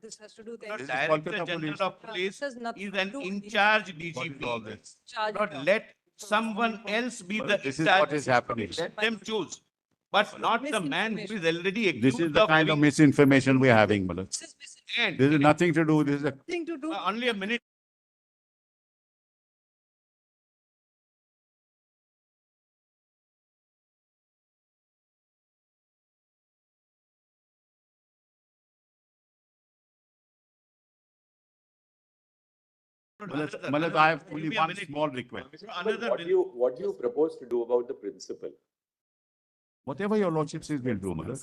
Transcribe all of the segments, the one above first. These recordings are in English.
this has to do with Not the Director Kolkata General Police. of Police This has nothing is to an do with in the- charge What is all DGP. this? charge. Not let someone else be the. This in is charge. what is happening. Let them choose, but not the man who is already This accused is the kind of having. misinformation we are having, Malak. This is basically And This is nothing to do, this is a nothing to do. only a minute. Malak, I have only one small request. Another What do you propose to do about the principle? Whatever your lordship says, we'll do, Malak.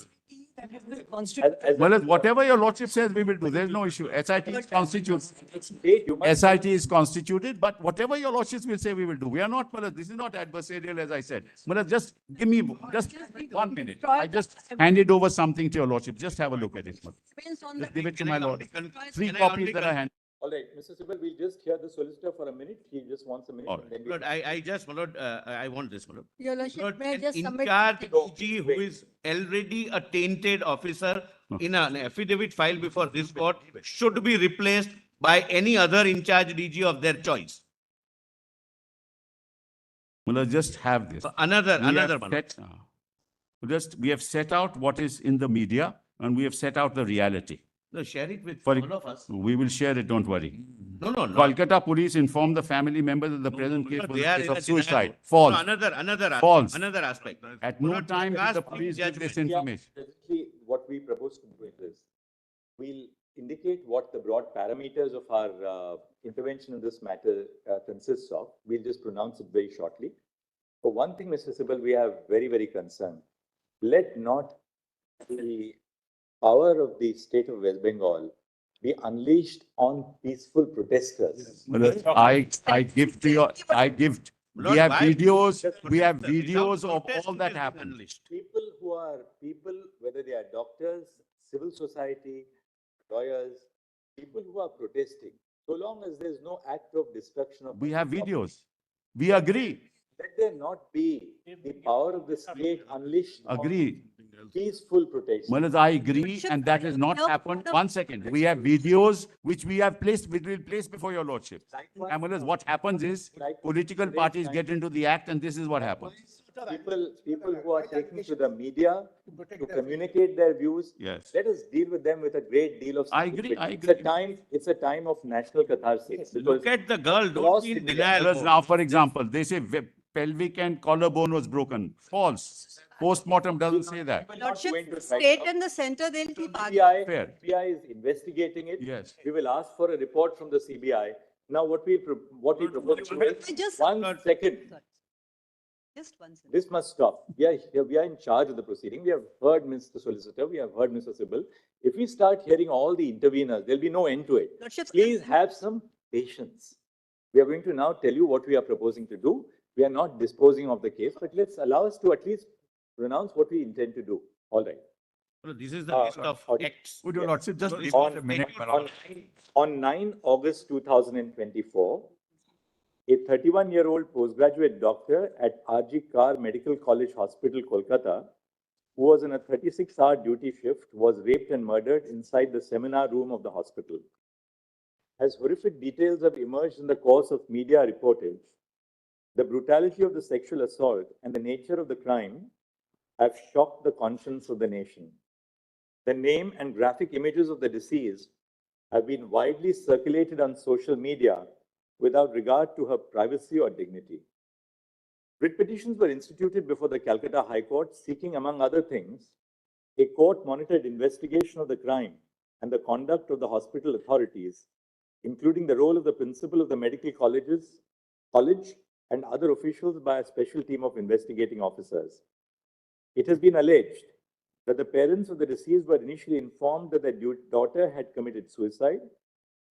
Constitution. Malak, whatever your lordship says, we will do. There's no issue. SIT is constituted. State, you must SIT is constituted, but whatever your lordships will say, we will do. We are not, Malak, this is not adversarial, as I said. Malak, just give me just 1 minute. I just handed over something to your lordship. Just have a look at it, Malak. Depends on Just the. give it to Can my I lord. only 3 can I copies only that I hand. All right, Mr. Sibal, we'll just hear the solicitor for a minute. He just wants a minute. All and right. then we- Lord, I just, my Lord, I want this, my Lord. Your Lordship, Lord, may I an just in submit? charge No, DG who wait. is already a tainted officer in an affidavit filed before this court should be replaced by any other in charge DG of their choice. Malak, just have this. Another, We have another one. we have set out what is in the media and we have set out the reality. No, share it with For- all of us. We will share it, don't worry. No, no, no. Kolkata police informed the family members that the present case No, was they a are case in of a denial suicide. mode. False. No, another, False. another aspect. At Do no not time did discuss the police give judgment. this information. Basically, what we propose to do is this. We'll indicate what the broad parameters of our intervention in this matter consists of. We'll just pronounce it very shortly. For one thing, Mr. Sibal, we are very, very concerned. Let not the power of the state of West Bengal be unleashed on peaceful protesters. I give to your, we Lord, have why- videos of Without all protest, that it has been happened. unleashed. People, whether they are doctors, civil society, lawyers, people who are protesting, so long as there's no act of destruction of. We have public videos. We agree, property, let there not be the power of the state unleashed. on agree. Peaceful protest. Manas, I agree, and that has not happened. 1 second. We have videos which we have placed, which we'll place before your lordship. And Manas, what happens is political parties get into the act and this is what happens. People who are taking to the media to communicate their views. Yes. Let us deal with them with a great deal of. I agree, sympathy. I It's a time of national catharsis. Look at the girl, don't Lost be in in denial. Manas, mode. now, for example, they say pelvic and collarbone was broken. False. Postmortem doesn't say that. Not Lordship, going to state strike and the center, they'll keep arguing. CBI, Fair. CBI is investigating it. Yes. We will ask for a report from the CBI. Now, what we propose to do I just- is, 1 second, Just 1 second. this must stop. We are in charge of the proceeding. We have heard Mr. Solicitor, we have heard Mr. Sibal. If we start hearing all the interveners, there'll be no end to it. Lordship, Please have some patience. We are going to now tell you what we are proposing to do. We are not disposing of the case, but let's allow us to at least pronounce what we intend to do. All right. No, this is the list of okay. acts. Would your lordship just So give on- us a minute? On 9 August 2024, a 31-year-old postgraduate doctor at R.G. Kar Medical College Hospital, Kolkata, who was in a 36-hour duty shift, was raped and murdered inside the seminar room of the hospital. As horrific details have emerged in the course of media reportage, the brutality of the sexual assault and the nature of the crime have shocked the conscience of the nation. The name and graphic images of the deceased have been widely circulated on social media without regard to her privacy or dignity. Writ petitions were instituted before the Calcutta High Court seeking, among other things, a court-monitored investigation of the crime and the conduct of the hospital authorities, including the role of the principal of the medical college and other officials by a special team of investigating officers. It has been alleged that the parents of the deceased were initially informed that their daughter had committed suicide.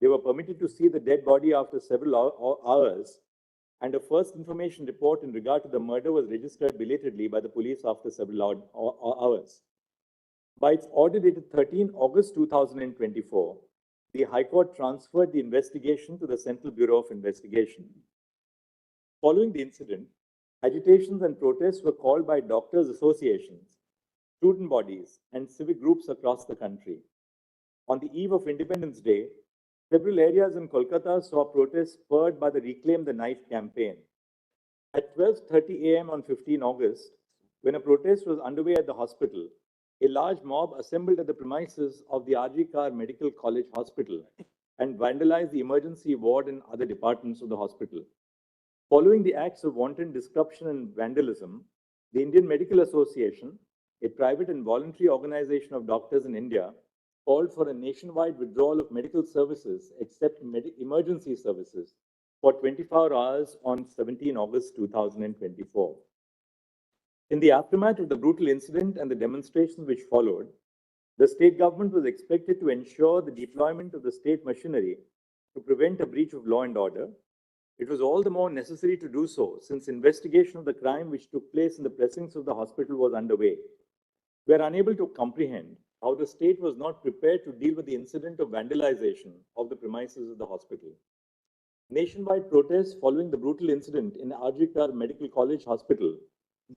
They were permitted to see the dead body after several hours, and a first information report in regard to the murder was registered belatedly by the police after several hours. By its order dated 13 August 2024, the High Court transferred the investigation to the Central Bureau of Investigation. Following the incident, agitations and protests were called by doctors' associations, student bodies, and civic groups across the country. On the eve of Independence Day, several areas in Kolkata saw protests spurred by the Reclaim the Knife campaign. At 12:30 a.m. on 15 August, when a protest was underway at the hospital, a large mob assembled at the premises of the RG Kar Medical College Hospital and vandalized the emergency ward and other departments of the hospital. Following the acts of wanton disruption and vandalism, the Indian Medical Association, a private and voluntary organization of doctors in India, called for a nationwide withdrawal of medical services except emergency services for 24 hours on 17 August 2024. In the aftermath of the brutal incident and the demonstrations which followed, the state government was expected to ensure the deployment of the state machinery to prevent a breach of law and order. It was all the more necessary to do so since investigation of the crime which took place in the precincts of the hospital was underway. We are unable to comprehend how the state was not prepared to deal with the incident of vandalization of the premises of the hospital. Nationwide protests following the brutal incident in RG Kar Medical College Hospital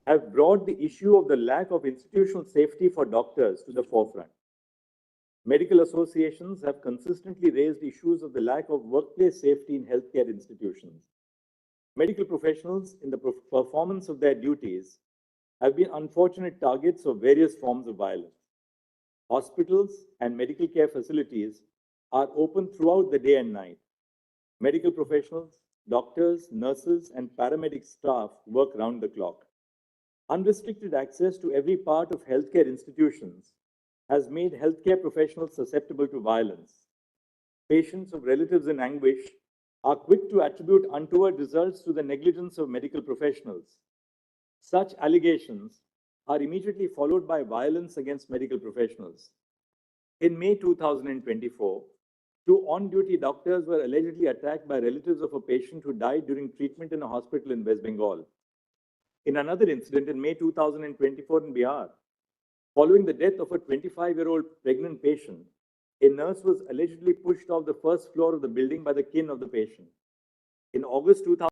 have brought the issue of the lack of institutional safety for doctors to the forefront. Medical associations have consistently raised issues of the lack of workplace safety in healthcare institutions. Medical professionals, in the performance of their duties, have been unfortunate targets of various forms of violence. Hospitals and medical care facilities are open throughout the day and night. Medical professionals, doctors, nurses, and paramedic staff work round the clock. Unrestricted access to every part of healthcare institutions has made healthcare professionals susceptible to violence. Patients of relatives in anguish are quick to attribute untoward results to the negligence of medical professionals. Such allegations are immediately followed by violence against medical professionals. In May 2024, two on-duty doctors were allegedly attacked by relatives of a patient who died during treatment in a hospital in West Bengal. In another incident in May 2024 in Bihar, following the death of a 25-year-old pregnant patient, a nurse was allegedly pushed off the first floor of the building by the kin of the patient. In August 2000,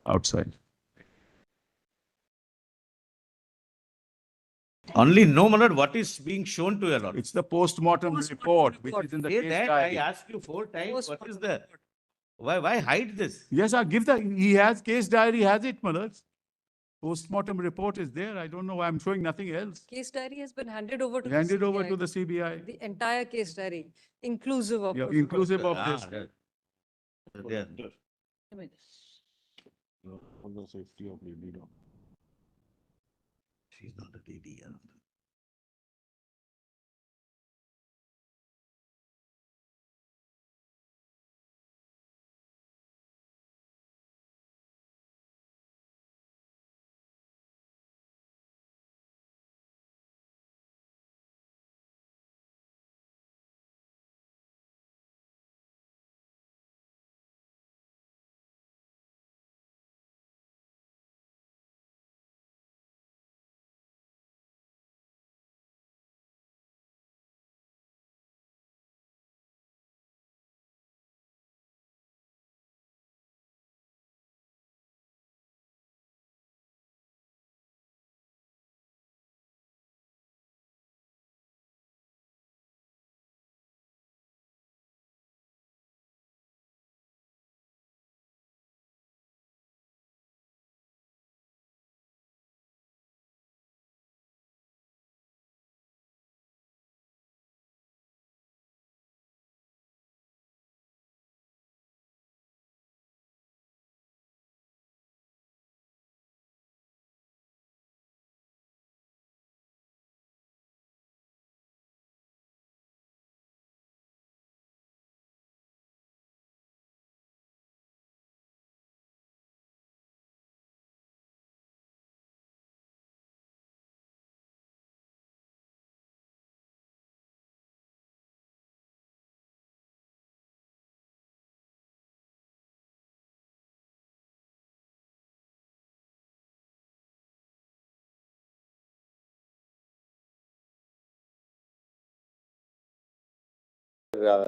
outside. Only know, my lord, what is being shown to your lord. It's the post-mortem report, which is in the Say case that, I diary. asked you 4 times, what is the, why hide this? Yes, I'll give he has case diary, has it, my lords. Post-mortem report is there. I don't know why I'm showing nothing else. Case diary has been handed over to the Handed over CBI. to the CBI. The entire case diary, inclusive of. Yeah, inclusive of Ah, this. yeah. For the safety of lady doctor. She's not a lady, yeah.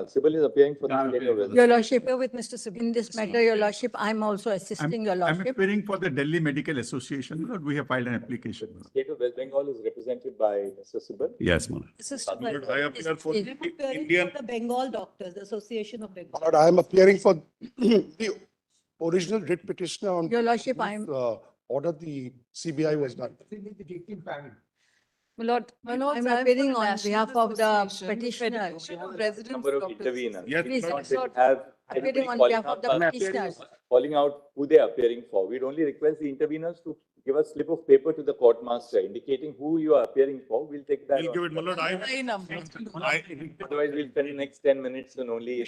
Sybil is appearing for the state of West. Your Lordship, with Mr. Sabin, in this matter, Your Lordship, I'm also assisting Your I'm Lordship. appearing for the Delhi Medical Association. Lord, we have filed an application. State of West Bengal is represented by Mr. Sybil. Yes, Mona. Assistant Lord, I appear for Is- the appearing Indian- for the Bengal Doctors, the Association of Bengal. Lord, I am appearing for the original writ petitioner on. Your Lordship, whose, I'm- Order the CBI was done. My Lord, Lords, I'm I'm for appearing the on National behalf of the Association, petitioner. Federation of Residents Number of Doctors. interveners. Yes, Please, Lord. it's not Have appearing everybody on calling behalf of out, the petitioners. calling out who they are appearing for. We'd only request the interveners to give a slip of paper to the court master indicating who you are appearing for. We'll take that. We'll give it, my lord. My number. Otherwise, we'll spend the next 10 minutes and only,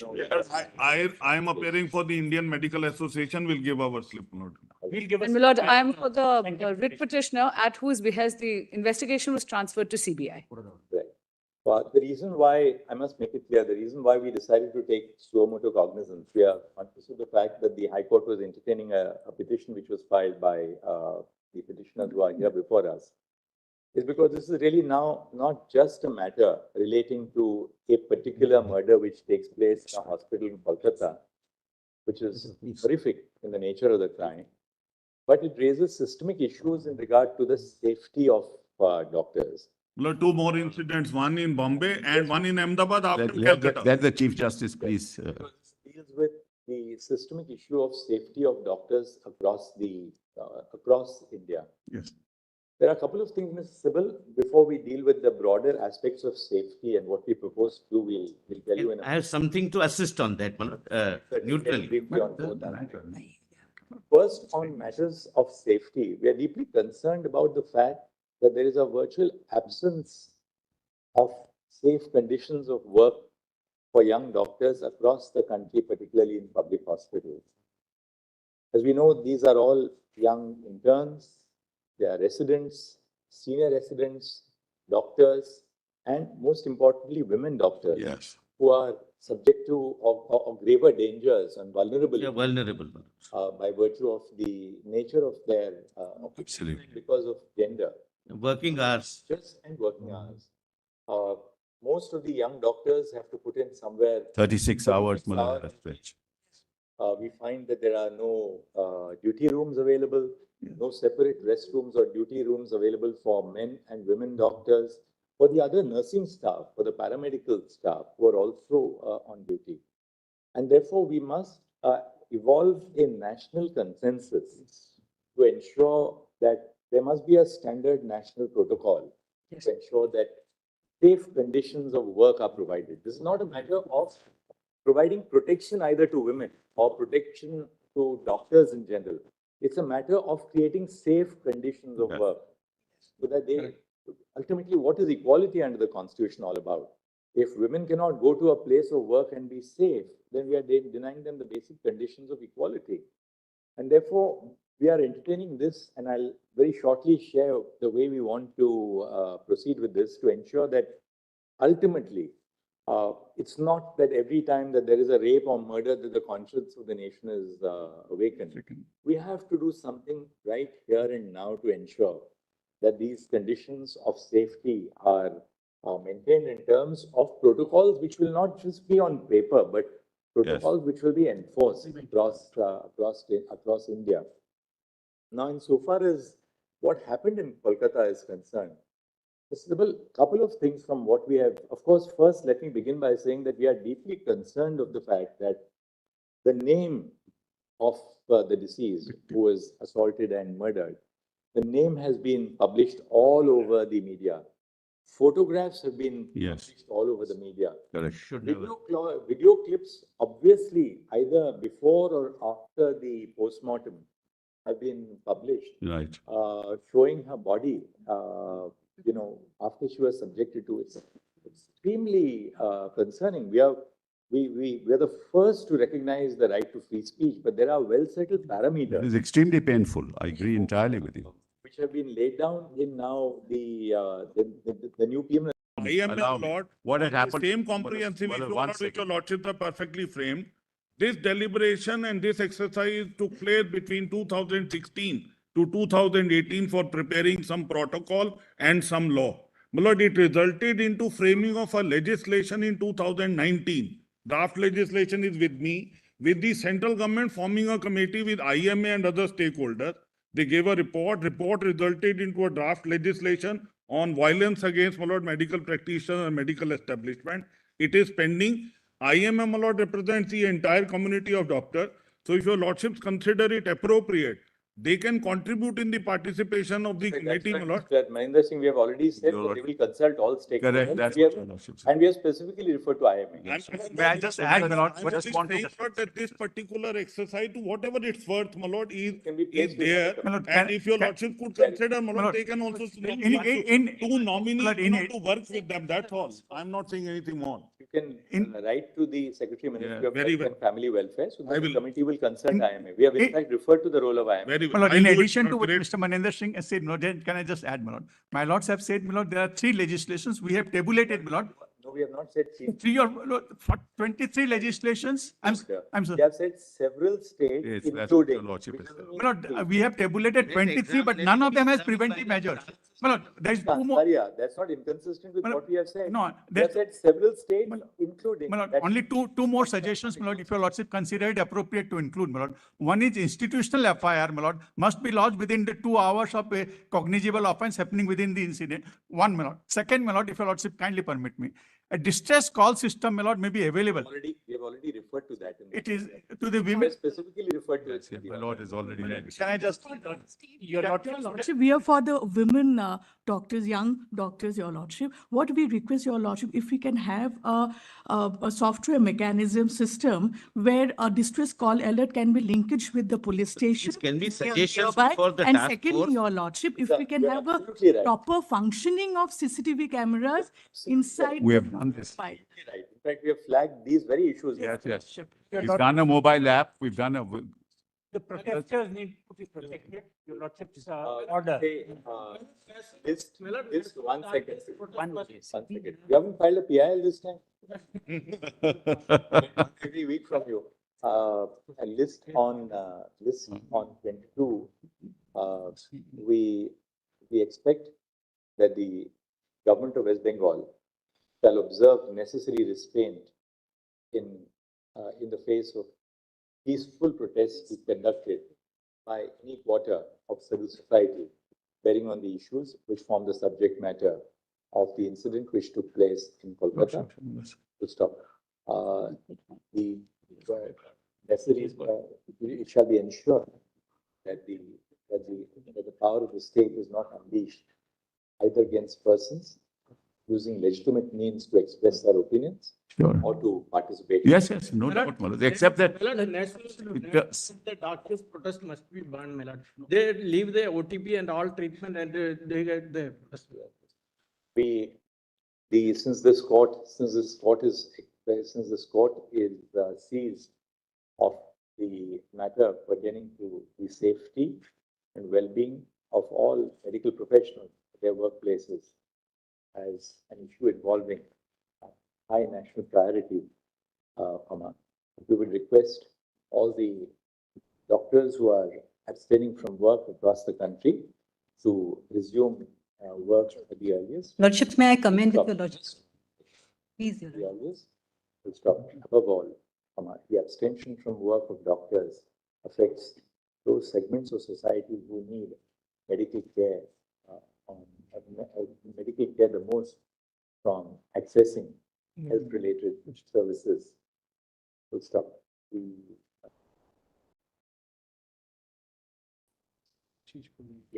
I am appearing for the Indian Medical Association, will give our slip note. And my lord, I am for the writ petitioner at whose behest the investigation was transferred to CBI. Right. But the reason why, I must make it clear, the reason why we decided to take suo motu cognizance, we are conscious of the fact that the High Court was entertaining a petition which was filed by the petitioners who are here before us, is because this is really now not just a matter relating to a particular murder which takes place in a hospital in Kolkatta, which is horrific in the nature of the crime, but it raises systemic issues in regard to the safety of doctors. Lord, two more incidents, one in Bombay and one in Ahmedabad after Calcutta. Let the Chief Justice, please. Because this deals with the systemic issue of safety of doctors across India. Yes. There are a couple of things, Ms. Sybil, before we deal with the broader aspects of safety and what we propose to do, we'll tell you in a I have something to assist on that, my lord, neutrally. briefly on both aspects. First, on matters of safety, we are deeply concerned about the fact that there is a virtual absence of safe conditions of work for young doctors across the country, particularly in public hospitals. As we know, these are all young interns, they are residents, senior residents, doctors, and most importantly, women doctors. Yes. Who are subject to of graver dangers and vulnerability. You're vulnerable. By virtue of the nature of their Absolutely. because of gender. Working hours. Just and working hours. Most of the young doctors have to put in somewhere 36 hours, 36 my lord, hours. at stretch. We find that there are no duty rooms available, no separate restrooms or duty rooms available for men and women doctors, for the other nursing staff, for the paramedical staff who are also on duty. And therefore, we must evolve a national consensus to ensure that there must be a standard national protocol to ensure that safe conditions of work are provided. This is not a matter of providing protection either to women or protection to doctors in general. It's a matter of creating safe conditions of work. So that they, ultimately, what is equality under the Constitution all about? If women cannot go to a place of work and be safe, then we are denying them the basic conditions of equality. And therefore, we are entertaining this, and I'll very shortly share the way we want to proceed with this to ensure that ultimately, it's not that every time that there is a rape or murder that the conscience of the nation is awakened. We have to do something right here and now to ensure that these conditions of safety are maintained in terms of protocols which will not just be on paper, but protocols which will be enforced across India. Now, insofar as what happened in Kolkata is concerned, a couple of things from what we have. Of course, first, let me begin by saying that we are deeply concerned of the fact that the name of the deceased who was assaulted and murdered, the name has been published all over the media. Photographs have been published all over the media. Video clips, obviously, either before or after the postmortem, have been published, showing her body, after she was subjected to it. It's extremely concerning. We are the first to recognize the right to free speech, but there are well-settled parameters. It is extremely painful. I agree entirely with you. Which have been laid down in now the new PM. I am Allow a me. lot. What had on the happened- Same comprehensive Well, issue one on which second. your lordships are perfectly framed. This deliberation and this exercise took place between 2016 to 2018 for preparing some protocol and some law. My lord, it resulted into framing of a legislation in 2019. Draft legislation is with me, with the central government forming a committee with IMA and other stakeholders. They gave a report. Report resulted into a draft legislation on violence against, my lord, medical practitioners and medical establishment. It is pending. IMA, my lord, represents the entire community of doctors. So if your lordships consider it appropriate, they can contribute in the participation of the committee, my lord. Mahendra Singh, we have already said Your that they will consult all stakeholders. Correct. That's We what have- your lordship said. And we have specifically referred to IMA. May I just add, my lord, I'm just just want to- saying, lord, that this particular exercise, to whatever it's worth, my lord, Can be is placed there. before My lord, And can- if your can- lordship could consider, my lord, lord, they can also in- to nominate, lord, to work with them, that's all. I'm not saying anything more. You can write to the Secretary Ministry of very Health well. and Family Welfare, so I that the will. committee will consult IMA. We have in fact referred to the role of IMA. Very My well. lord, I'll in do it, addition to what great. Mr. Manendra Singh has said, my lord, can I just add, my lord? My lords have said, my lord, there are 3 legislations. We have tabulated, my lord. No, we have not said chief. 3 or my lord, for 23 legislations. I'm We sorry. have said several states, Yes, that's what including. your lordship which has doesn't said. mean My lord, three. we have tabulated 23, but none of them has preventive measures. My lord, there is 2 more. Kansaria, that's not inconsistent with Well, what we have said. no, We have that- said several states, including. My lord, that- only two more suggestions, my lord, if your lordship consider it appropriate to include, my lord. One is institutional FIR, my lord, must be lodged within the 2 hours of a cognizable offense happening within the incident. One, my lord. Second, my lord, if your lordship kindly permit me, a distress call system, my lord, may be available. We have already referred to that. It is to the We women. have specifically referred to it. My lord is already ready. Can I just? Your lordship, we are for the women doctors, young doctors, your lordship. What we request, your lordship, if we can have a software mechanism system where a distress call alert can be linkage with the police station. These can be near- suggestions nearby. for the And task secondly, force. your lordship, if Sir, we can you're have a absolutely right. proper functioning of CCTV cameras inside. We the have done this. file. Right. In fact, we have flagged these very issues. Yes. We've done a mobile app. We've done a, The protesters need to be protected. Your lordship's order. Say, list, one second. One One second. You haven't filed a PIL this time? Every week from you. A list on 22. We expect that the government of West Bengal shall observe necessary restraint in the face of peaceful protest be conducted by any quarter of civil society bearing on the issues which form the subject matter of the incident which took place in Kolkata. To stop. The necessary, it shall be ensured that the power of the state is not unleashed either against persons using legitimate means to express their opinions Sure. or to participate. Yes, yes, no doubt, my lord. Except that The doctors' protest must be banned, my lord. They leave the OTP and all treatment and they get the. Since this court is seized of the matter pertaining to the safety and well-being of all medical professionals at their workplaces as an issue involving high national priority, we would request all the doctors who are abstaining from work across the country to resume work at the earliest. Lordships, may I come in with Stop. your lordships? Please, Your The earliest. Full stop. Above all, the abstention from work of doctors affects those segments of society who need medical care, medical care the most from accessing health-related services. Full stop. The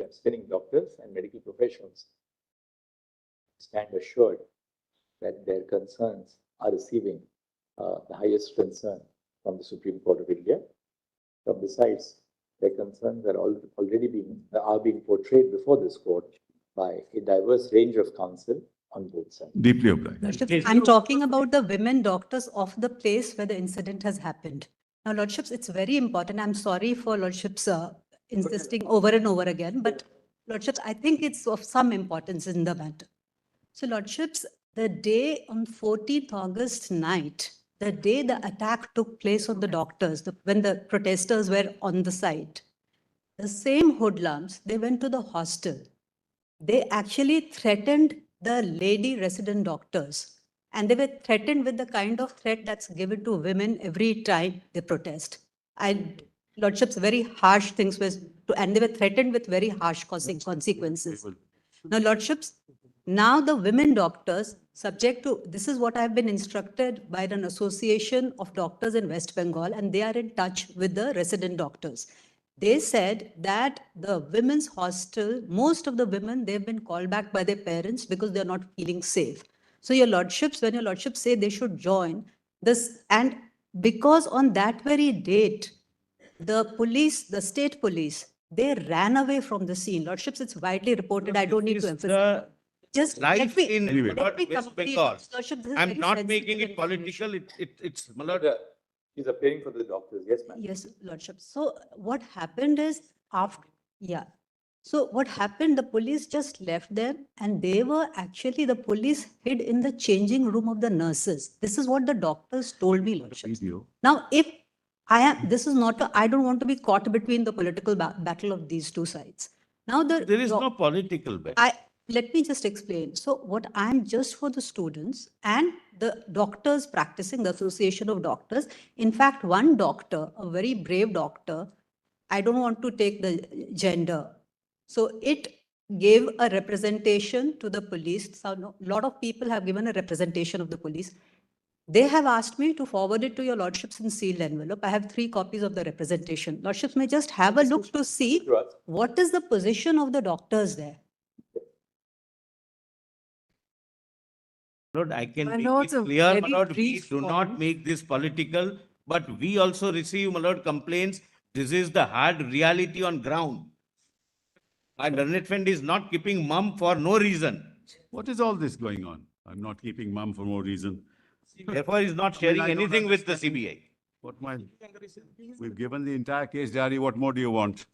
abstaining doctors and medical professionals stand assured that their concerns are receiving the highest concern from the Supreme Court of India. But besides, their concerns are already being portrayed before this court by a diverse range of counsel on both sides. deeply obliged. Lordships, I'm talking about the women doctors of the place where the incident has happened. Now, Lordships, it's very important. I'm sorry for Lordships insisting over and over again, but Lordships, I think it's of some importance in the matter. So, Lordships, the day on 14th August night, the day the attack took place on the doctors, when the protesters were on the site, the same hoodlums, they went to the hostel. They actually threatened the lady resident doctors, and they were threatened with the kind of threat that's given to women every time they protest. Lordships, very harsh things and they were threatened with very harsh consequences. Now, Lordships, now the women doctors, subject to, this is what I've been instructed by an association of doctors in West Bengal, and they are in touch with the resident doctors. They said that the women's hostel, most of the women, they've been called back by their parents because they're not feeling safe. So your lordships, when your lordships say they should join this, and because on that very date, the police, the state police, they ran away from the scene. Lordships, it's widely reported. I don't need to emphasize. Just Life in Anyway. West Bengal. I'm not making it political. It's my lord. He's appearing for the doctors. Yes, ma'am. Yes, Lordship. So what happened is So what happened, the police just left them, and the police hid in the changing room of the nurses. This is what the doctors told me, Lordship. Video. Now, if I don't want to be caught between the political battle of these two sides. Now There is no political bet. Let me just explain. So what I'm just for the students and the doctors practicing, the Association of Doctors. In fact, one doctor, a very brave doctor, I don't want to take the gender. So it gave a representation to the police. So a lot of people have given a representation of the police. They have asked me to forward it to your lordships in sealed envelope. I have 3 copies of the representation. Lordships may just have a look to see what is the position of the doctors there. Lord, I can I make know it it's a clear, my very lord, we brief do not point. make this political, but we also receive, my lord, complaints. This is the hard reality on ground. My learned friend is not keeping mum for no reason. What is all this going on? I'm not keeping mum for no reason. Therefore, he is not sharing I don't anything with the understand. CBI. We've given the entire case diary. What more do you want?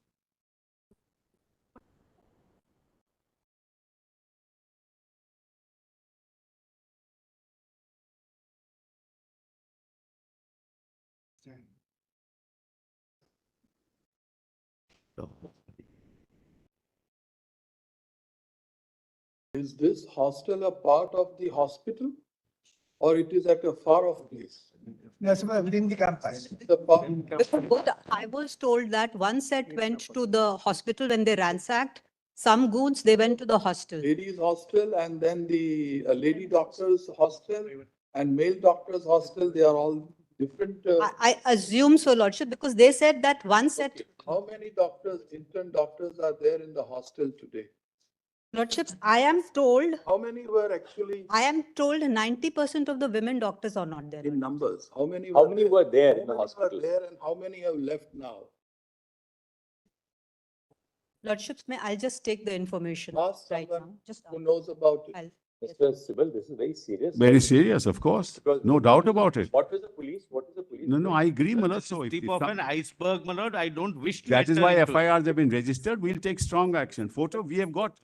Is this hostel a part of the hospital? or it is at a far off place? Yes, within the campus. Because both, I was told that one set went to the hospital when they ransacked. Some goons, they went to the hostel. Ladies hostel and then the lady doctors hostel and male doctors hostel, they are all different. I assume so, Lordship, because they said that one set, Okay. How many doctors, intern doctors are there in the hostel today? Lordships, I am told How many were actually 90% of the women doctors are not there. in numbers? How many? How many were there in the How many were hospital? there and how many have left now? Lordships, I'll just take the information Ask right now. someone Just, who knows about it. I'll, Mr. Sibyl, this is very serious. Very serious, of course. Because- No doubt about it. What was the police? What is the police? No, I agree, my lord. So if Tip if of some- an iceberg, my lord, I don't wish to. that is enter why into it. FIRs have been registered. We'll take strong action. Photo, we have got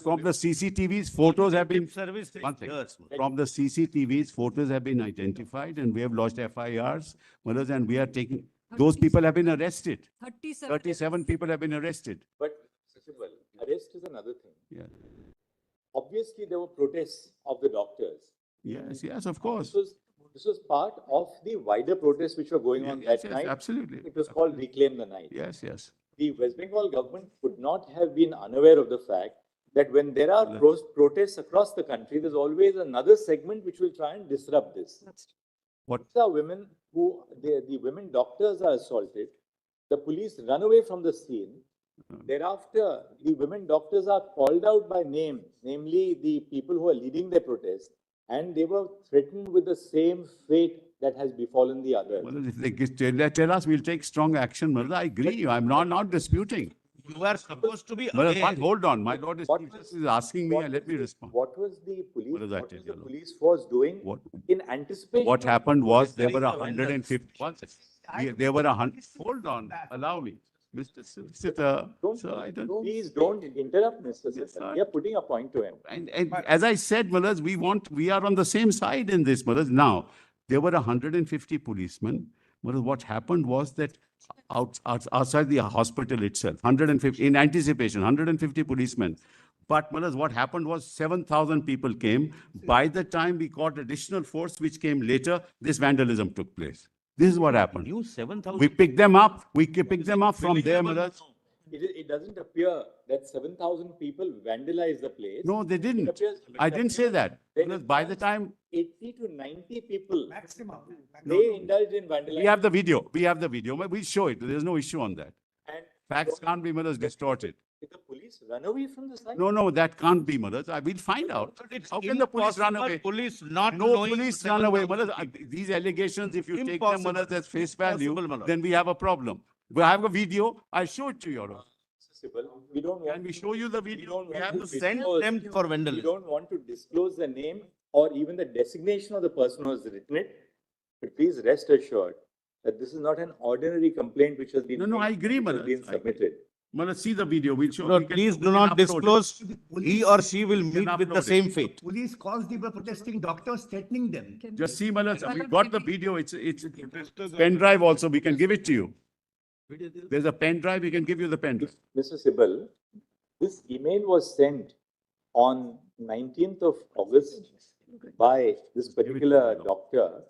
from the CCTVs, photos have been, Tip service takes one second. years, my lord. From the CCTVs, photos have been identified and we have lodged FIRs, my lords, and we are taking, those people have been arrested. 37 people have been arrested. But, Mr. Sibyl, arrest is another thing. Yeah. Obviously, there were protests of the doctors. Yes, of course. This was part of the wider protests which were going on Yes, that yes, night. absolutely. It was called Reclaim the Night. Yes. The West Bengal government could not have been unaware of the fact that when there are protests across the country, there's always another segment which will try and disrupt this. What? These are women who, the women doctors are assaulted. The police run away from the scene. Thereafter, the women doctors are called out by name, namely the people who are leading the protest, and they were threatened with the same fate that has befallen the others. Well, if they tell us, we'll take strong action, my lord. I agree. I'm not disputing. You are supposed to be Well, aware. hold on. My lord is What Chief was- Justice is asking me, What and let was me the- respond. What was the police, What does that what was tell the you? police force doing What- in anticipation? What of happened was there were Monitoring the 150, one second. There were 100, hold on, allow me. Mr. Solicitor, sir, I don't. Please don't interrupt, Mr. Yes, Sibyl. sir. We are putting a point to him. And as I said, Mullahs, we are on the same side in this, Mullahs. Now, there were 150 policemen. Mullahs, what happened was that outside the hospital itself, 150, in anticipation, 150 policemen. But Mullahs, what happened was 7,000 people came. By the time we got additional force, which came later, this vandalism took place. This is what happened. You 7,000. We picked them up. We picked them up from there, Mullahs. It doesn't appear that 7,000 people vandalized the place. No, they It didn't. appears- I it didn't say appears that. that Mullahs, by the time 80 to 90 people, they indulged in vandalism. we have the video, we'll show it. There's no issue on that. And Facts can't be, Mullahs, distorted. did the police run away from the site? No, that can't be, Mullahs. We'll find out. It's How can the police run impossible away? Police not No knowing police the run away, 7,000 Mullahs. These allegations, if you take them, Impossible. Mullahs, as face value, Impossible, Mullahs. then we have a problem. We have a video. I'll show it to you, Your Honor. Sibyl, we don't want. Can we show you the we video? don't We want have to the Send disclose- them for We vandalism. don't want to disclose the name or even the designation of the person who has written it. But please rest assured that this is not an ordinary complaint which has been. No, I agree, which has Manoj. been submitted. Mullahs, see the video. We'll show. No, we can- please we do can not upload it. disclose. He or she will meet with upload the it. same fate. Police caused the protesting doctors, threatening them. Just see, Mullahs, we've got the video. It's pen drive also. We can give it to you. There's a pen drive. We can give you the pen drive. Mr. Sibyl, this email was sent on 19th of August by this particular doctor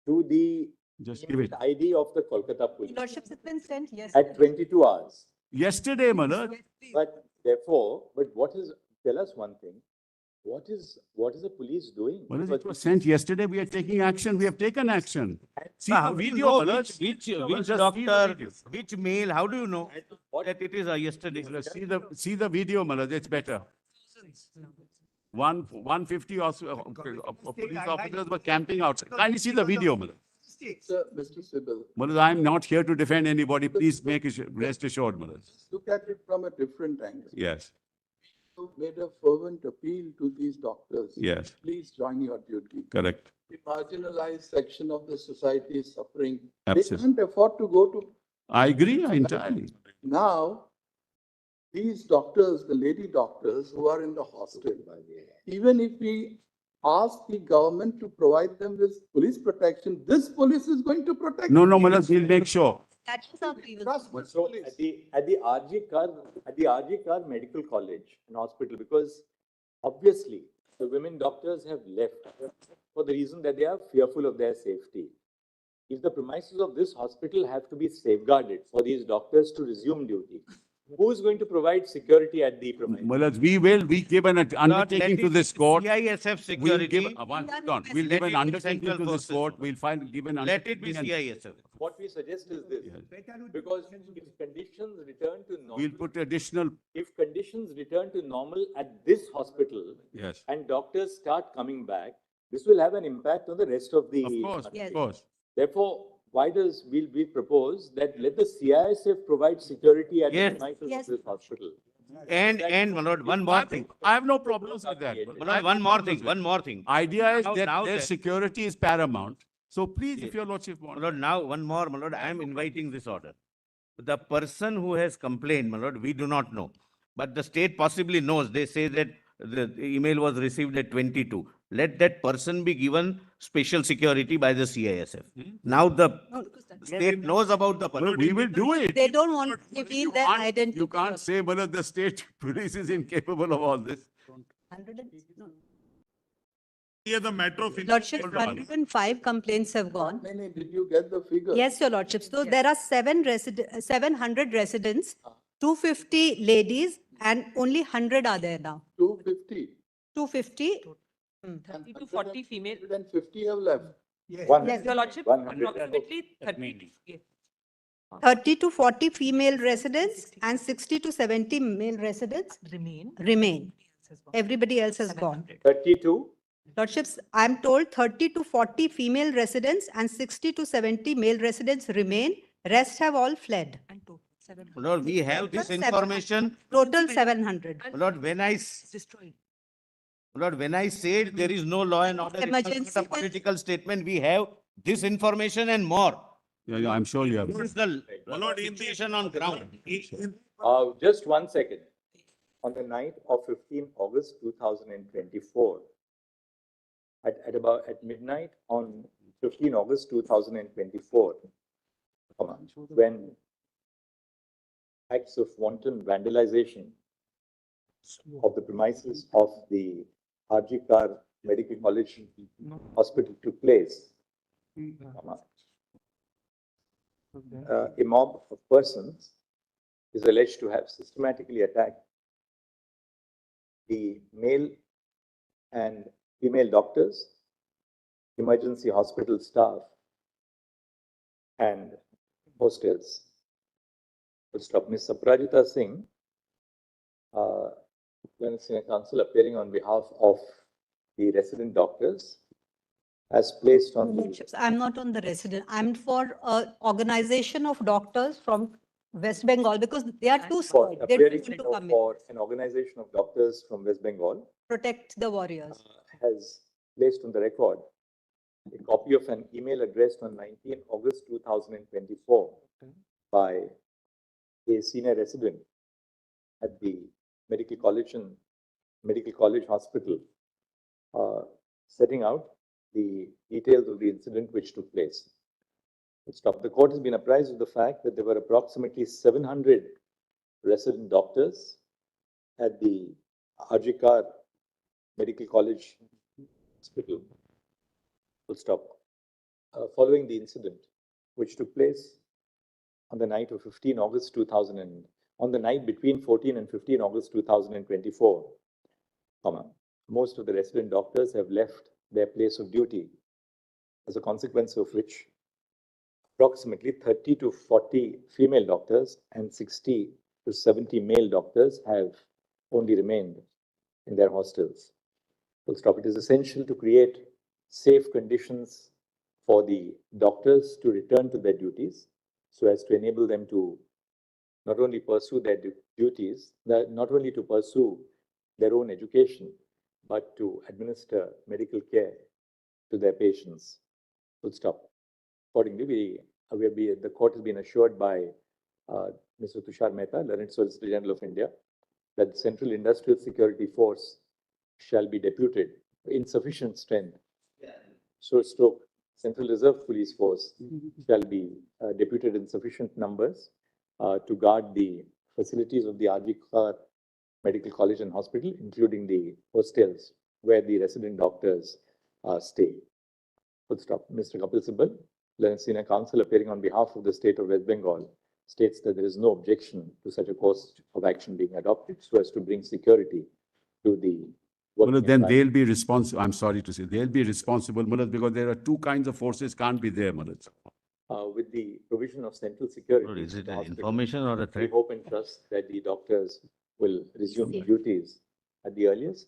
to the Just give it. ID of the Kolkata police Lordships, it's been sent, yes. at 22 hours. Yesterday, Mullahs. But therefore, tell us one thing. What is the police doing? Mullahs, Because it was sent yesterday. We are taking action. We have taken action. See How the do you video, know Mullahs. which Just see the doctor, video. which mail, how do you know that it is yesterday? Mullahs, see the video, Mullahs. It's better. 150 also, police officers were camping outside. Kindly see the video, Mullahs. Mr. Sibyl, Mullahs, I'm not here to defend anybody. Please rest assured, Mullahs. look at it from a different angle. Yes, You made a fervent appeal to these doctors. yes, Please join your duty. correct. The marginalized section of the society is suffering. Absolutely. They can't afford to go to. I agree entirely. Now, these doctors, the lady doctors who are in the hostel, even if we ask the government to provide them with police protection, this police is going to protect. No, them. Mullahs, we'll make sure. That is our previous. Trust this So police. at the RG Kar Medical College and Hospital, because obviously The women doctors have left for the reason that they are fearful of their safety. If the premises of this hospital have to be safeguarded for these doctors to resume duty, who is going to provide security at the premises? Mullahs, we give an undertaking to this court. CISF We'll give, security, hold on, we'll Let give an it be undertaking central to this forces. court. We'll give an let it be undertaking. and CISF. What we suggest is this, because if conditions return to normal, We'll put additional, if conditions return to normal at this hospital yes, and doctors start coming back, this will have an impact on the rest of the. of course, country. of course. Therefore, why does we propose that let the CISF provide security at Yes. the premises Yes. of this hospital? And, my lord, one more thing. I have no problems with that. My My lord, one more thing, one more thing. Idea is Now- that now their that- security is paramount. So please, if your lordship My wants. lord, now, one more, my lord, I am inviting this order. The person who has complained, my lord, we do not know. But the state possibly knows. They say that the email was received at 22. Let that person be given special security by the CISF. Now the No, because that's- state knows about the person. We will do it. They don't want to reveal their identity. You can't say, Mullah, the state police is incapable of all this. 100 and- no. Here the matter of. Lordship, Hold on. 105 complaints have How gone. many did you get the figure? Yes, your lordship. So there are 700 residents, 250 ladies, and only 100 are there now. 250. 250. 30 to 40 female. 150 have left. Yes. Your lordship, 100. approximately 30. Yes. 30 to 40 female residents and 60 to 70 male residents remain. Everybody else has gone. 32, Lordships, I'm told 30 to 40 female residents and 60 to 70 male residents remain. Rest have all fled. My lord, we have this Seven- information. Total 700. My lord, when I, Destroyed. my lord, when I said there is no law and order, it's not Emergency a political statement. We have this information and more. Yeah, I'm sure you have. This is the My lord, in the- situation on ground. just 1 second. On the night of 15 August 2024, at midnight on 15 August 2024, when acts of wanton vandalization of the premises of the RG Medical College Hospital took place, a mob of persons is alleged to have systematically attacked the male and female doctors, emergency hospital staff, and hostels. Full stop. Ms. Saprajita Singh, Women's Senior Counsel, appearing on behalf of the resident doctors, has placed on the Lordships, I'm not on the resident. I'm for organization of doctors from West Bengal because they are too for scared. They appearing don't want to come in. for an organization of doctors from West Bengal, Protect the warriors. has placed on the record a copy of an email addressed on 19 August 2024 by a senior resident at the Medical College Hospital, setting out the details of the incident which took place. Stop. The court has been apprised of the fact that there were approximately 700 resident doctors at the RG Medical College Hospital. Full stop. Following the incident, which took place on the night of 15 August 2000 and on the night between 14 and 15 August 2024, most of the resident doctors have left their place of duty, as a consequence of which approximately 30 to 40 female doctors and 60 to 70 male doctors have only remained in their hostels. Full stop. It is essential to create safe conditions for the doctors to return to their duties so as to enable them to not only pursue their duties, not only to pursue their own education, but to administer medical care to their patients. Full stop. Accordingly, the court has been assured by Mr. Tushar Mehta, Learned Solicitor General of India, that the Central Industrial Security Force shall be deputed in sufficient strength. So, stroke, Central Reserve Police Force shall be deputed in sufficient numbers to guard the facilities of the RG Medical College and Hospital, including the hostels where the resident doctors stay. Full stop. Mr. Kapil Sibal, Senior Counsel appearing on behalf of the state of West Bengal, states that there is no objection to such a course of action being adopted so as to bring security to the Well, working then environment. they'll be responsible. I'm sorry to say, they'll be responsible, Mullah, because there are two kinds of forces can't be there, Mullah. With the provision of central security. Lord, is in it the an hospital. information or a We threat? hope and trust that the doctors will resume duties at the earliest.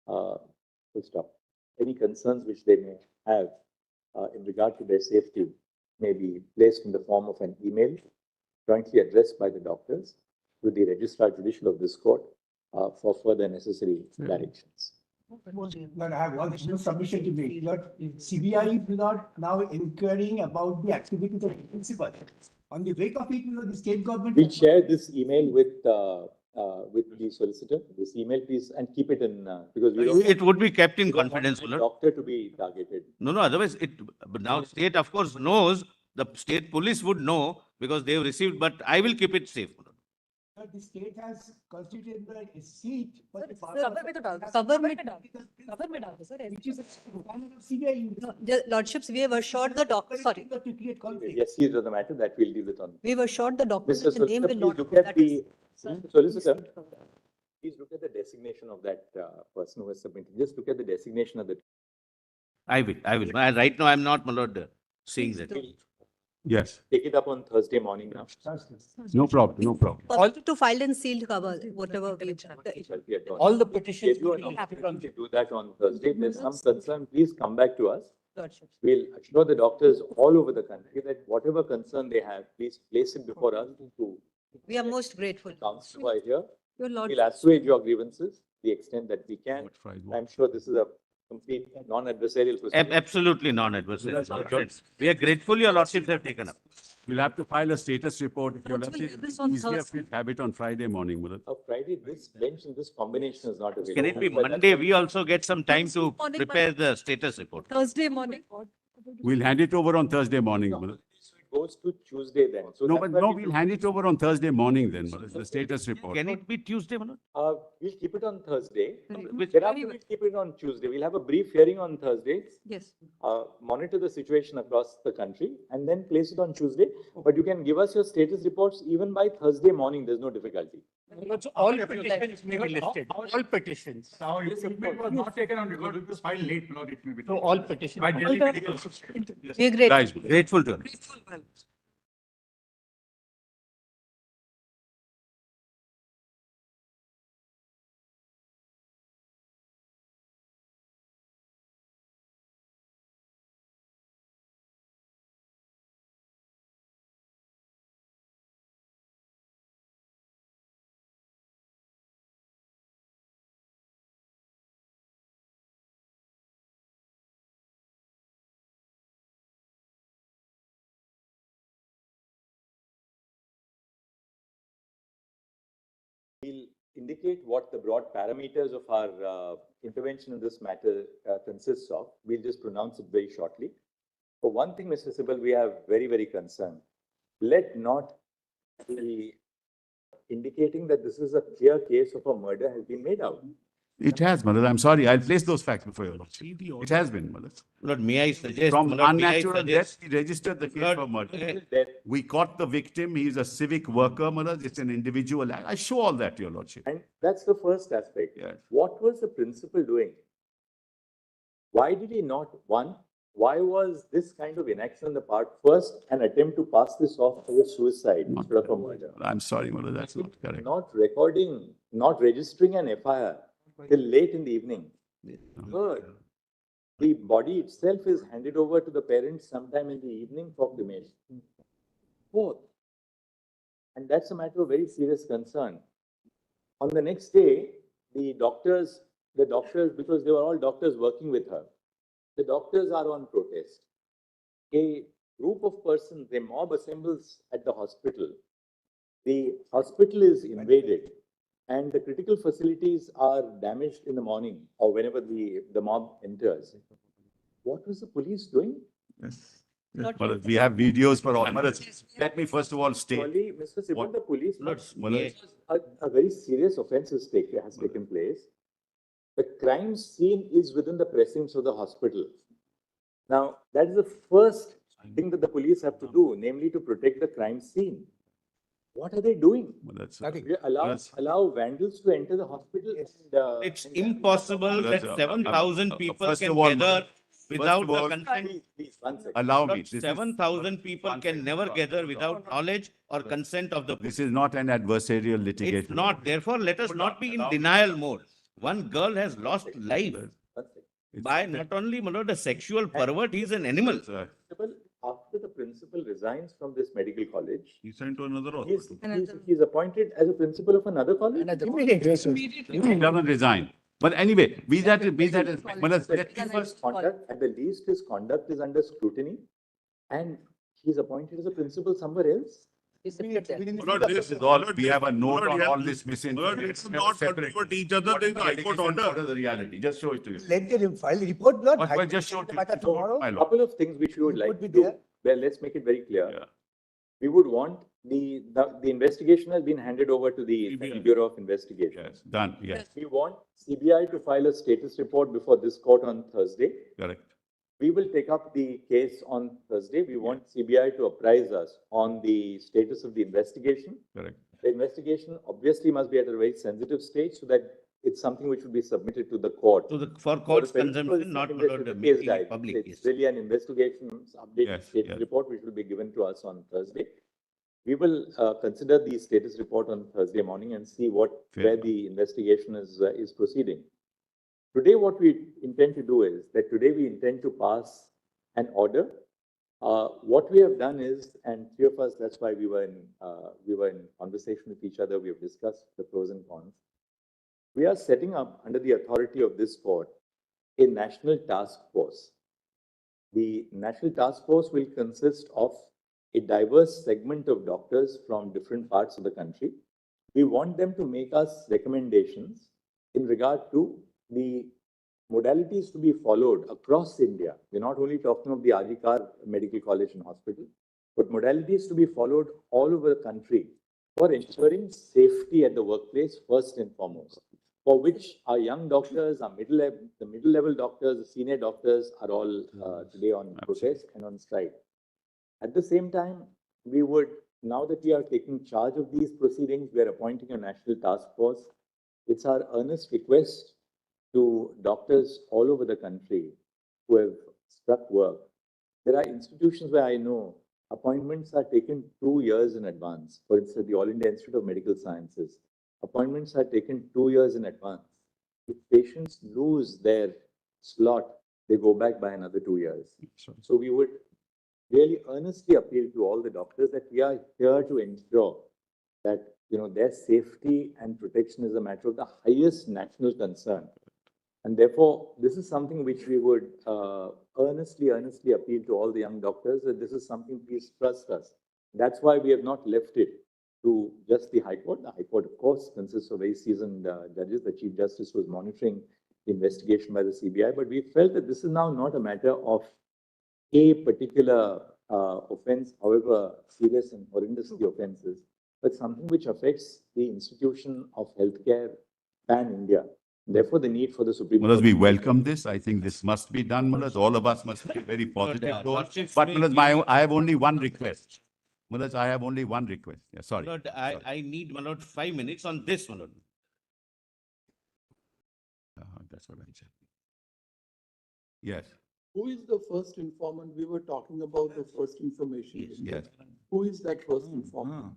Full stop. Any concerns which they may have in regard to their safety may be placed in the form of an email jointly addressed by the doctors to the Registrar Judicial of this court for further necessary directions. But I have one submission to make. But CBI is not now inquiring about the activities of the principal. On the wake of it, the state government. We'll share this email with the solicitor, this email please, and keep it in, because we don't. It would be kept in we don't want confidence, the Mullah. Doctor to be targeted. No, otherwise but now state of course knows, the state police would know because they have received, but I will keep it safe. Mullah. But the state has constituted a seat. but the power- Cover में डाल, sir. Which is a requirement of CBI. No, Lordships, we have assured the doctor, sorry, To create conflict. Yes, he is the matter that we'll deal with on. we've assured the doctor Mr. that the name Solicitor, will please not. look at that the, is- Sir, Solicitor, please. please look at the designation of that person who has submitted. Just look at the designation of the. I will. Right now, I'm not, my lord, seeing that. We'll Yes, take it up on Thursday morning now. no problem, no problem. Public to filed and sealed cover, whatever we. Shall be adjourned. All the petitions. If you are not able to do that on Thursday, if there's some concern, please come back to us. Lordships. We'll assure the doctors all over the country that whatever concern they have, please place it before us to We are most grateful. counsel who are here. Your We'll Lordship. assuage your grievances the extent that we can. What Friday? I'm sure this is a complete non-adversarial procedure. Absolutely non-adversarial. We are grateful your lordships have taken up. We'll have to file a status report. If you'll Lords, have we'll to, do this on easier if Thursday. we have it on Friday morning, Mullah. Friday, this bench in this combination is not available. Can it be But that's Monday? why- We also get some time to Thursday morning, prepare the status report. Thursday morning. We'll hand it over on Thursday morning, Mullah. It goes to Tuesday then. So No, that's but why no, we we'll hand it over on Thursday morning then, Mullah, the status report. Can it be Tuesday, my lord? We'll keep it on Thursday. Which- Thereafter, we'll keep it on Tuesday. We'll have a brief hearing on Thursday. Yes. Monitor the situation across the country and then place it on Tuesday. But you can give us your status reports even by Thursday morning. There's no difficulty. All petitions may be listed. All petitions. Now, if it was not taken on record, it was filed late, my lord, it may be. So all petitions. By Delhi Medical Society. We are grateful. Guys, Grateful to you. We'll indicate what the broad parameters of our intervention in this matter consists of. We'll just pronounce it very shortly. For one thing, Mr. Sibal, we are very, very concerned. Let not be indicating that this is a clear case of a murder has been made out. it has, Mullah. I'm sorry. I'll place those facts before you. It has been, Mullah. Lord, may I suggest? From my lord, may I unnatural suggest- death, we registered the case Lord, for murder. That, We caught the victim. He is a civic worker, Mullah. It's an individual act. I show all that, Your Lordship. and that's the first aspect. Yes. What was the principal doing? Why did he not, one, why was this kind of inaction on the part, first, an attempt to pass this off as a suicide instead of a murder? I'm sorry, Mullah. That's not correct. Not recording, not registering an FIR till late in the evening. Third, the body itself is handed over to the parents sometime in the evening for cremation. Fourth, and that's a matter of very serious concern. On the next day, the doctors, because they were all doctors working with her, the doctors are on protest. A group of persons, a mob assembles at the hospital. The hospital is invaded and the critical facilities are damaged in the morning or whenever the mob enters. What was the police doing? Yes. Not Mullah, we have videos for all. Mullah, let me first of all state. Surely, Mr. Sibal, What? the police, Lord, Mullah, may I- a very serious offense has taken place. The crime scene is within the precincts of the hospital. Now, that is the first thing that the police have to do, namely to protect the crime scene. What are they doing? Well, that's, We allow vandals to enter the hospital. It's impossible that 7,000 people first can of all, gather without of the all- consent. Please, 1 second. allow me. Lord, This is- 7,000 people one can second. never gather without knowledge or consent of the. This is not an adversarial litigation. It's not. Therefore, let us not be in denial mode. One girl has lost life 1 second. by not only, my lord, a sexual pervert, he's an animal. After the principal resigns from this medical college, He sent to another he's, hospital. he's appointed as a principal of another college. He doesn't resign. But anyway, be that, Manas, let me first. Conduct, at the least, his conduct is under scrutiny, and he's appointed as a principal somewhere else. Lord, This is all, we have a note Lord, on yes. all this Lord, misinformation. let's not contradict each other. There is a High Court order. The reality, just show it to you. Let them file a report, Lord. But just show it to you. Tomorrow. My lord. Couple of things which we would like Would be to do. there. Well, let's make it very clear. Yeah. We would want the investigation has been handed over to the CBI. Bureau of Investigation. Yes, done, yes, We want CBI to file a status report before this court on Thursday. correct. We will take up the case on Thursday. We want CBI to apprise us on the status of the investigation. Correct. The investigation obviously must be at a very sensitive stage so that it's something which will be submitted to the court. For court's For the principal consumption, not, my lord, investigation making case it diary. public. It's Yes. really an investigation update Yes, status yes. report which will be given to us on Thursday. We will consider the status report on Thursday morning and see Fair where enough. the investigation is proceeding. Today, what we intend to do is that today we intend to pass an order. What we have done is, and three of us, that's why we were in conversation with each other. We have discussed the pros and cons. We are setting up, under the authority of this court, a national task force. The national task force will consist of a diverse segment of doctors from different parts of the country. We want them to make us recommendations in regard to the modalities to be followed across India. We're not only talking of the RG Medical College and Hospital, but modalities to be followed all over the country for ensuring safety at the workplace first and foremost, for which our young doctors, the middle-level doctors, the senior doctors are all today on protest and on strike. At the same time, we would, now that we are taking charge of these proceedings, we are appointing a national task force. It's our earnest request to doctors all over the country who have struck work. There are institutions where I know appointments are taken 2 years in advance. For instance, the All India Institute of Medical Sciences. Appointments are taken 2 years in advance. If patients lose their slot, they go back by another 2 years. So we would really earnestly appeal to all the doctors that we are here to ensure that their safety and protection is a matter of the highest national concern. And therefore, this is something which we would earnestly appeal to all the young doctors that this is something, please trust us. That's why we have not left it to just the High Court. The High Court, of course, consists of very seasoned judges. The Chief Justice was monitoring the investigation by the CBI, but we felt that this is now not a matter of a particular offense, however serious and horrendous the offense is, but something which affects the institution of healthcare pan-India. Therefore, the need for the Supreme Manas, Court. we welcome this. I think this must be done, Manas. All of us must be very positive. Yeah, Lordships But may Manas, give- I have only one request. Manas, I have only one request. Yeah, sorry. Lord, I need, my lord, 5 minutes on this, my lord. That's what I said. Yes, Who is the first informant? We were talking about the first information. yes. Who is that first informant?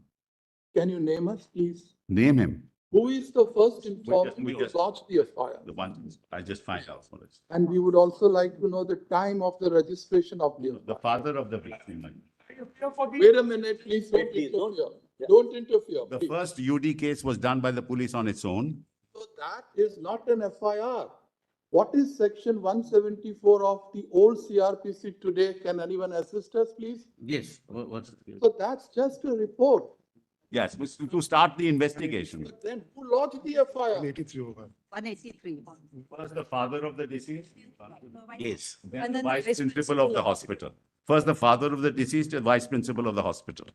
Can you name us, please? Name him. Who is the first informant we who just- lodged the FIR? The one, I just find out. Manas. And we would also like to know the time of the registration of the The FIR. father of the victim. Wait a minute, please don't Please, don't- interfere. yeah. Don't interfere, The please. first UD case was done by the police on its own. So that is not an FIR. What is section 174 of the old CRPC today? Can anyone assist us, please? Yes, what's it? So that's just a report. Yes, to start the investigation. But then who lodged the FIR? 183. First, the father of the deceased. Yes. Then And the then the vice vice principal of the hospital. First, the father of the deceased and vice principal of the hospital.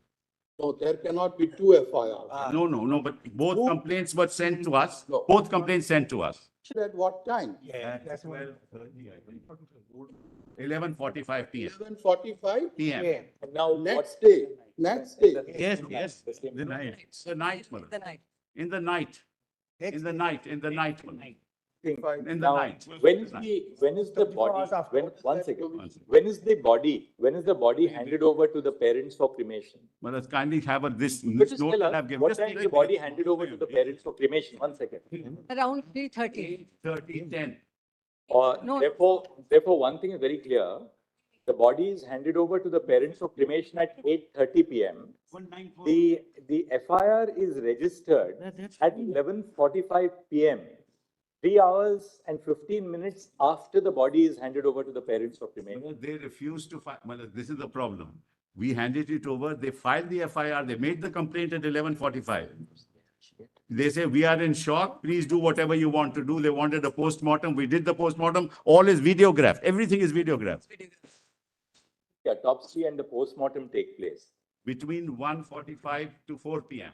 No, there cannot be two FIRs. No, but both complaints were sent to us. No. Both complaints sent to us. At what time? At 11:45 PM. 11:45? PM. And now Next day, next day. Yes, yes. The night. The night, Malad. The night. In the night. In the night, Malad. In the Now, night. when is the body, one second, when is the body handed over to the parents for cremation? Malad, kindly have this Could you just note tell that us I've given. what Just time is the body handed over to the parents for cremation? One second. Around 3:30. 30:10. No. Therefore, one thing is very clear. The body is handed over to the parents for cremation at 8:30 PM. The FIR is registered at 11:45 PM. 3 hours and 15 minutes after the body is handed over to the parents for cremation. Malad, they refused to file. Malad, this is the problem. We handed it over. They filed the FIR. They made the complaint at 11:45. They say, we are in shock. Please do whatever you want to do. They wanted a postmortem. We did the postmortem. All is videographed. Everything is videographed. The autopsy and the postmortem take place. Between 1:45 to 4 PM.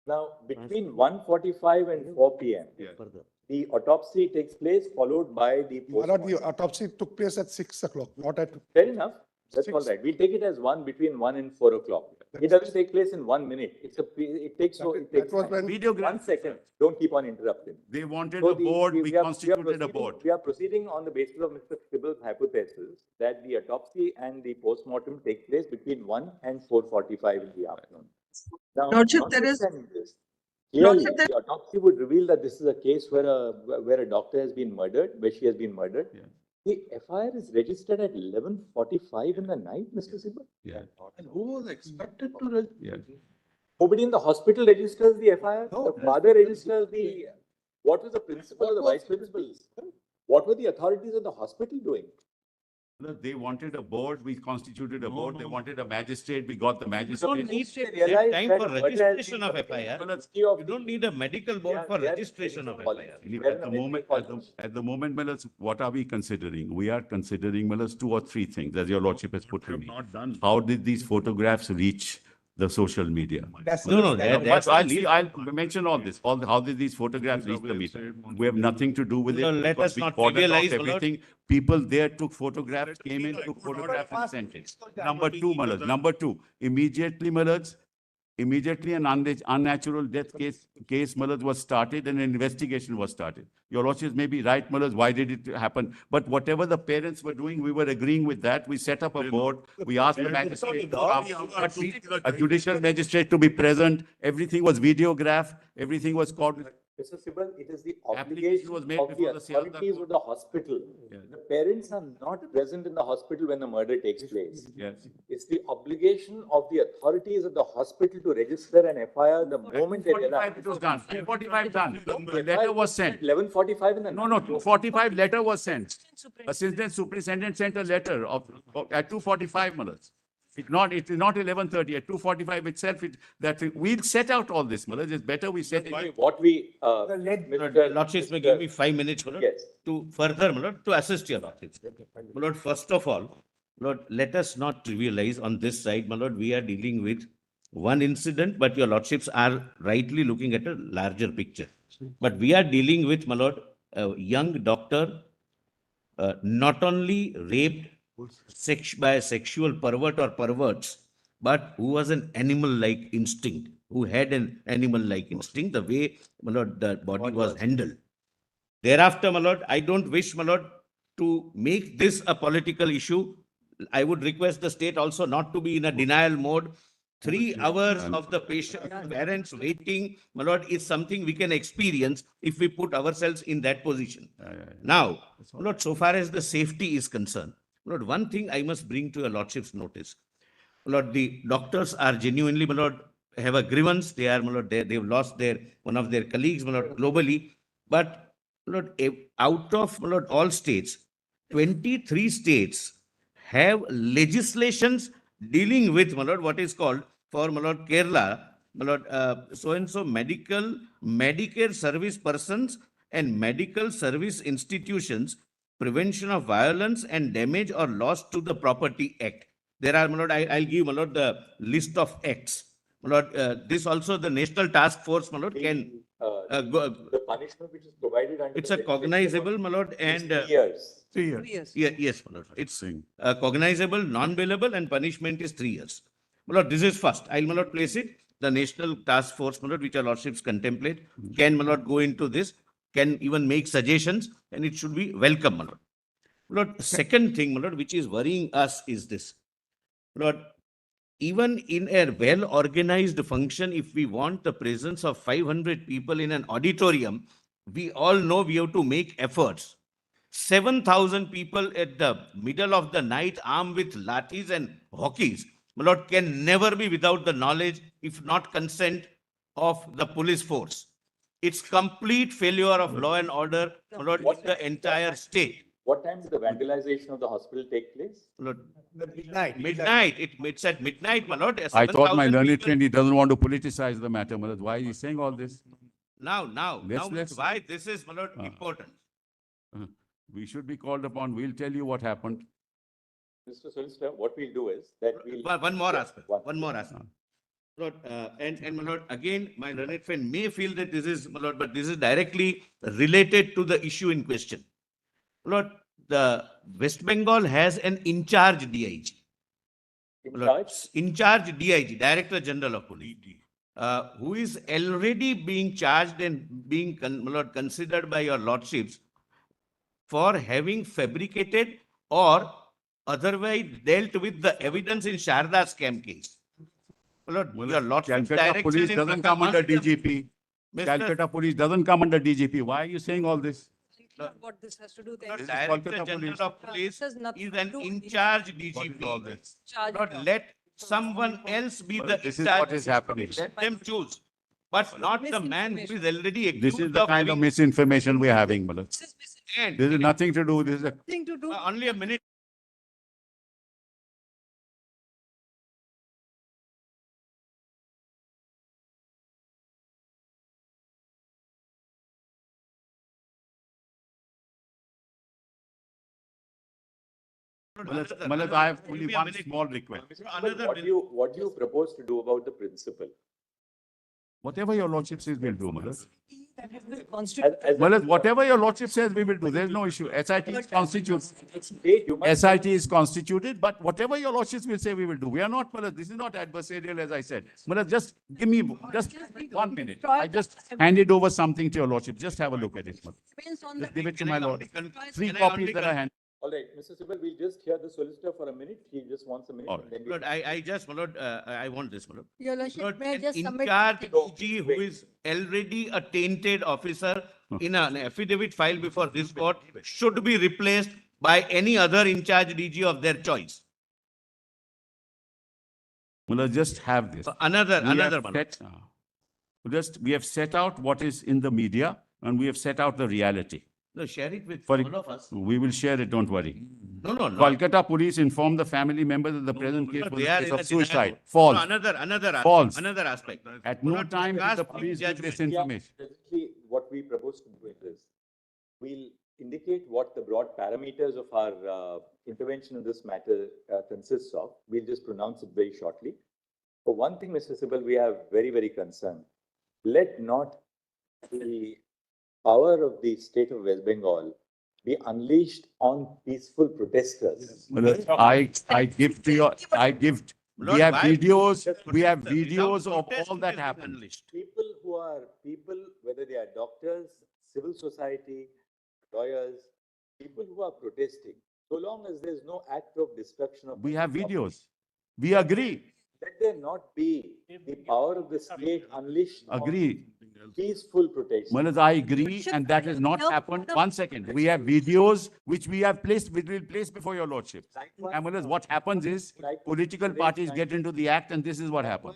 Now, between 1:45 and 4 PM, the autopsy takes place, followed by the My lord, the postmortem. autopsy took place at 6 o'clock, not at, Fair enough. That's Six. all right. We'll take it as between 1 and 4 o'clock. It doesn't take place in 1 minute. It takes that was time. when, Videograph. One second. Don't keep on interrupting. They wanted So a board. We constituted a board. We are proceeding on the basis of Mr. Sibal's hypothesis that the autopsy and the postmortem take place between 1 and 4:45 in the afternoon. Now, Lordship, there is- notwithstanding this, clearly, Lordship, there- the autopsy would reveal that this is a case where a doctor has been murdered, where she has been murdered. Yeah. The FIR is registered at 11:45 in the night, Mr. Sibal. Yeah, And who was expected to yeah. Nobody in the hospital registers the FIR. No. The father registers the, what was the principal or the vice principal? What were the authorities of the hospital doing? They wanted a board. We constituted a board. They wanted a magistrate. We got the You magistrate. don't need They that realize time that for murder has registration been of committed. FIR. You You don't need a medical board for registration of FIR. At the moment, Mellas, what are we considering? We are considering, Mellas, 2 or 3 things, as your lordship has put to me. Not done. How did these photographs reach the social media? That's- No, But I'll mention all this, how did these photographs reach the media? We have nothing to do with it. No, let because us we not ordered out trivialize, my lord. everything. People there took photographs, came in, took photographs and sent it. Number 2, Mellas, number 2, immediately, Mellas, immediately an unnatural death case, Mellas, was started and an investigation was started. Your lordship may be right, Mellas, why did it happen? But whatever the parents were doing, we were agreeing with that. We set up a board. We asked the magistrate to come, a judicial magistrate to be present. Everything was videographed. Everything was called. Mr. Sibal, it is the Application obligation was made of the before the Sialda authorities court. of the hospital. Yeah. The parents are not present in the hospital when the murder takes place. Yes. It's the obligation of the authorities of the hospital to register an FIR the moment they 2:45 realize. it was done. 2:45 done. The letter was sent. 11:45 in the No, 2:45 letter was sent. Assistant superintendent sent a letter at 2:45 minutes. It's not 11:30, at 2:45 itself, we'll set out all this, Malaj. It's better we set it. What we, Lordships may give me 5 minutes, my lord, Yes. to further, my lord, to assist your lordships. My lord, first of all, Lord, let us not trivialize on this side, my lord, we are dealing with one incident, but your lordships are rightly looking at a larger picture. But we are dealing with, my lord, a young doctor, not only raped by a sexual pervert or perverts, but who was an animal-like instinct, who had an animal-like instinct, the way, my lord, the body was handled. Thereafter, my lord, I don't wish, my lord, to make this a political issue. I would request the state also not to be in a denial mode. 3 hours of the patient, parents waiting, my lord, is something we can experience if we put ourselves in that position. Now, my lord, so far as the safety is concerned, my lord, one thing I must bring to your lordship's notice. My lord, the doctors are genuinely, my lord, have a grievance. They are, my lord, they've lost one of their colleagues, my lord, globally. But, my lord, out of, my lord, all states, 23 states have legislations dealing with, my lord, what is called for, my lord, Kerala, my lord, so-and-so Medicare service persons and medical service institutions, Prevention of Violence and Damage or Loss to the Property Act. There are, my lord, I'll give, my lord, the list of acts. My lord, this also the National Task Force, my lord, can The punishment which is provided under. It's the a cognizable, my lord, is and 3 years. 3 years. yes, my lord. It's cognizable, non-bailable, and punishment is 3 years. My lord, this is first. I'll, my lord, place it. The National Task Force, my lord, which our lordships contemplate, can, my lord, go into this, can even make suggestions, and it should be welcome, my lord. My lord, second thing, my lord, which is worrying us is this. My lord, even in a well-organized function, if we want the presence of 500 people in an auditorium, we all know we have to make efforts. 7,000 people at the middle of the night armed with lathis and hockeys, my lord, can never be without the knowledge, if not consent, of the police force. It's complete failure of law and order, my lord, in the entire state. What time did the vandalization of the hospital take place? My lord, Midnight. midnight, it's at midnight, my lord. I thought my 7,000 learned people- friend, he doesn't want to politicize the matter, my lord. Why is he saying all this? Now, Let's- why this is, my lord, important. We should be called upon. We'll tell you what happened. Mr. Solicitor, what we'll do is that we'll. One more Yeah, aspect, one more aspect. Lord, and my lord, again, my learned friend may feel that this is, my lord, but this is directly related to the issue in question. Lord, the West Bengal has an in-charge DIG. In My lord, charge? in-charge DIG, Director General of Police, who is already being charged and being, my lord, considered by your lordships for having fabricated or otherwise dealt with the evidence in Sharda scam case. My lord, your lordship's Calcutta direction police in doesn't come under Brahmastra- DGP. Mr. Calcutta police doesn't come under DGP. Why are you saying all this? What this has to do Lord, This is then. Director Kolkata General police. of Police This has nothing is to an do with in-charge What is all DGP. this? Charge Lord, of- let someone else be the This is in-charge. what is happening. Let them choose, but not the man who is already accused This is the kind of having- misinformation we are having, my lord. This is basically And This is nothing to do, this is a nothing to do. only a minute. Malad, I have only Give me a one minute. small request. Another What minute. do you propose to do about the principal? Whatever your lordship says, we'll do, Malad. That has been constituted. Malad, whatever your lordship says, we will do. There's no issue. SIT is constituted. State, you must. SIT is constituted, but whatever your lordships will say, we will do. We are not, Malad, this is not adversarial, as I said. Malad, just give me just 1 minute. I just handed over something to your lordship. Just have a look at it, Malad. Depends on the. Just give it to Can I my only lord. con- 3 can I copies only that con- are handed. All right, Mr. Sibal, we'll just hear the solicitor for a minute. He just wants a minute. All and then Lord, I just, my lord, I want this, my lord. Your lordship, Lord, may I an just submit? in-charge No, DG who wait. is already a tainted officer in an affidavit filed before this court should be replaced by any other in-charge DG of their choice. Malad, just have this. Another, We have another one. we have set out what is in the media and we have set out the reality. No, share it with For- all of us. We will share it, don't worry. No, no, no. Kolkata police informed the family members that the present case No, was they a are case in of a denial suicide. mode. False. No, another False. aspect, another aspect. At Do no not discuss time did the police police give judgment. this information. Basically, what we propose to do is, we'll indicate what the broad parameters of our intervention in this matter consists of. We'll just pronounce it very shortly. For one thing, Mr. Sibal, we are very, very concerned. Let not the power of the state of West Bengal be unleashed on peaceful protesters. I give to your, we Lord, have why- videos, we have Without videos of protest, all it that is happened. unleashed. People, whether they are doctors, civil society, lawyers, people who are protesting, so long as there's no act of destruction of. We have property, videos. We agree, Let there not be the power of the state unleashed on agree. peaceful protest. Manoj, I agree, and that has not happened. 1 second. We have videos which we have placed, which we'll place before your lordship. And Manoj, what happens is political parties get into the act and this is what happens.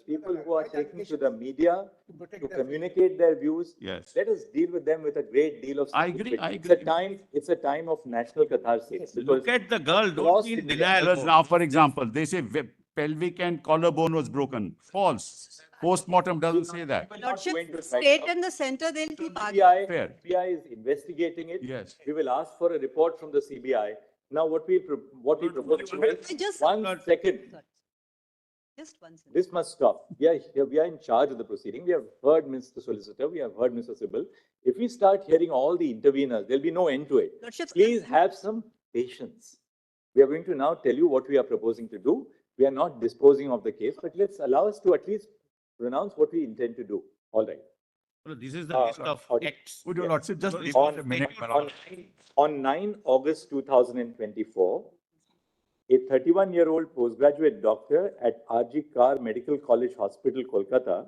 People who are taking to the media to communicate their views. Yes. Let us deal with them with a great deal of. I agree, sympathy. I It's a time of national catharsis. Look because at the girl, don't across be in India- denial. Manoj, mode. now, for example, they say pelvic and collarbone was broken. False. Postmortem doesn't say that. We're not Lordship, going to try- state and the center, they'll keep arguing. Fair. CBI is investigating it. Yes. We will ask for a report from the CBI. Now, what we propose to do is, I just- 1 second. Just one second. This must stop. We are here, we are in charge of the proceeding. We have heard Mr. Solicitor, we have heard Mr. Sybil. If we start hearing all the interveners, there'll be no end to it. Lordships, Please have some patience. We are going to now tell you what we are proposing to do. We are not disposing of the case, but let's allow us to at least pronounce what we intend to do. All right. No, this is the list of acts. Would your lordship just No, give on- us a minute, my On, lord? on 9 August 2024, a 31-year-old postgraduate doctor at RG Kar Medical College Hospital, Kolkata,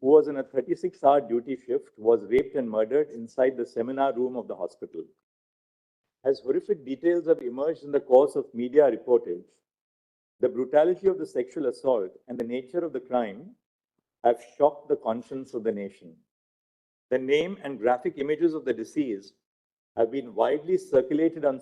who was in a 36-hour duty shift, was raped and murdered inside the seminar room of the hospital. As horrific details have emerged in the course of media reportage, the brutality of the sexual assault and the nature of the crime have shocked the conscience of the nation. The name and graphic images of the deceased have been widely circulated on